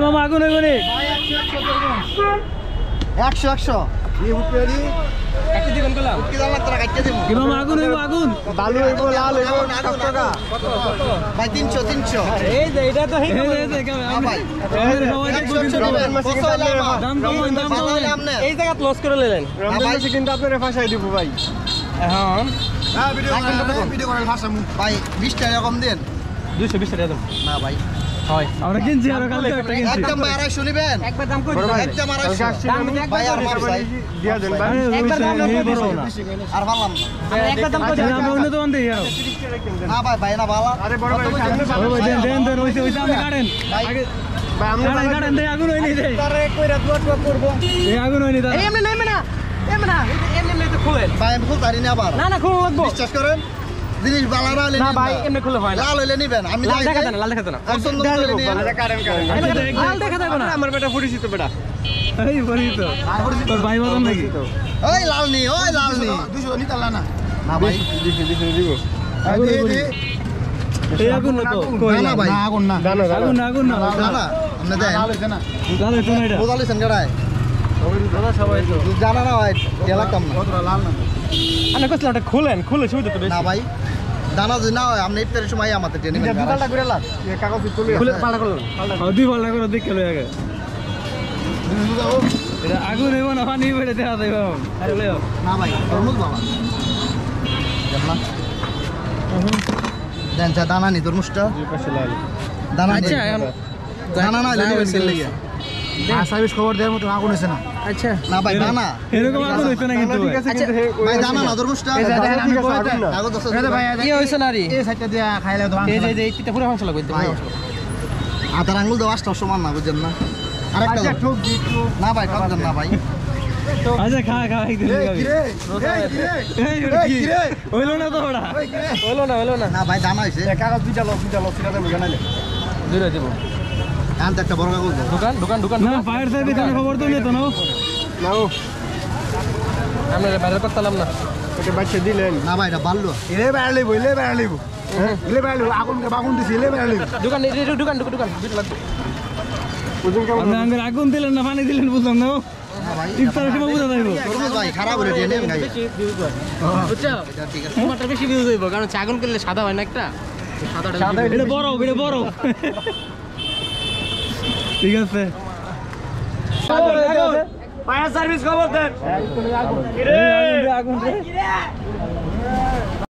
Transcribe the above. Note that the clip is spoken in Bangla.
মামা আগুন হইব নি 100 100 এই উঠেলি কাটি দিবেন কলাম কি দাম লাগতরা কাটি দেব কি মামা আগুন হইব আগুন বালু হইব লাল হইব কত টাকা ভাই 300 300 এই যে এটা তো এই যে ভাই দাম কম এই জায়গা লস করে নিলেন রমজান মাসে কিন্তু আপনারে ফাঁসাই দিব ভাই এখন ভিডিও করে ফাঁসামু ভাই 20 টাকা কম দেন 220 টাকা দাম না ভাই হয় আমরা কিনছি আর কালকে একটা কিনছি একদম 250 নিবেন একবার দাম কই একদম 250 ভাই আর মার ভাই দিয়া দেন ভাই একবার দাম বড় না আর ভাবলাম না একবার দাম কই আমরা অন্য দোকান দেই আর না ভাই ভাই না ভালো আরে বড় ভাই দেন দেন ওইতে আমি কাটেন আগে ভাই আমরা কাটেন দেই আগুন হইনি দেই তারে কইরা দুয়া করব এই আগুন হইনি দাদা এমনি না এমনি তো খুলেন ভাই আমি খুব পারি না আবার না খুলে লাগবো বিশ্বাস করেন জিনিস বালারা হইলে না ভাই এমনি খুলে হয় না লাল হইলে নিবেন আমি লাল দেখা দেন লাল দেখা দেন পছন্দ হইলে নিবেন লাল দেখা দেব না আমার বেটা পরিচিত বেটা এই পরিচিত তোর ভাই মতন নাকি ওই লাল নি 200 নিতে না না ভাই দিব আগুন এই আগুন না তো কই না ভাই আগুন না আগুন না না আপনি দেন লাল হইছে না এটা বোঝালিছেন গড়ায় দাদা সবাই তো জানা না ভাই এলা কম না লাল না আমি কইছিলাম ওটা খুলে সুবিধা তো না ভাই দানা যদি না হয় আপনি ইফতারের সময় আমাদের ট্রেনিং দুটাটা করে লাগ এই কাগজ তুলে খুলে পাল্টা করলাম দুই পাল্টা করে দেখে লই আগে এটা আগুন হইব না পানি বেড়ে দেখা যাইব আরে লইও না ভাই তরমুজ বাবা জানা দেন যা দানা নি তরমুজটা দুই পাশে লাল দানা আচ্ছা দানা না লাগে সার্ভিস খবর দেওয়ার মতো আগুন হইছে না আচ্ছা না ভাই দানা এরকম আগুন হইছে না কিন্তু আচ্ছা ভাই দানা না তরমুজটা আমি কই দেন কাগজ আছে কি হইছে না রে এই সাইডটা দিয়া খাইলে তো এই যে এইটা পুরো মাংস লাগবে ভাই আধার আঙ্গুল দাও 8 সমান না বুঝেন না আরেকটা ঠুক না ভাই ঠক দেন না ভাই আচ্ছা খা একদিন হইলো না তো ওটা হইলো না না ভাই দানা হইছে কাগজ দুইটা লোক সেটা দেবো জানাইলে দুইটা দেব আনতে একটা বড় কাগজ দাও দোকান না ফায়ার সার্ভিস এর খবর তো নিত না নাও আমরা বাইরে করতাম না ওটা বাচ্চা দিলেন না ভাই এটা বাড়লো ইলে বাড়লিব আগুন দিছি ইলে বাড়লিব দোকান দুইটা লাগবে আপনি আঙ্গুর আগুন দিলেন না পানি দিলেন বুঝলাম না না ভাই ইফতারের সময় বুঝা যাইব তরমুজ ভাই খারাপ হলে দিয়ে নেন গাই বুঝছো এটা ঠিক আছে তোমারটা বেশি ভিউজ হইব কারণ চাগুন করলে সাদা হয় না একটা সাদাটা এটা বড় ঠিক আছে ফায়ার সার্ভিস খবর দেন আগুন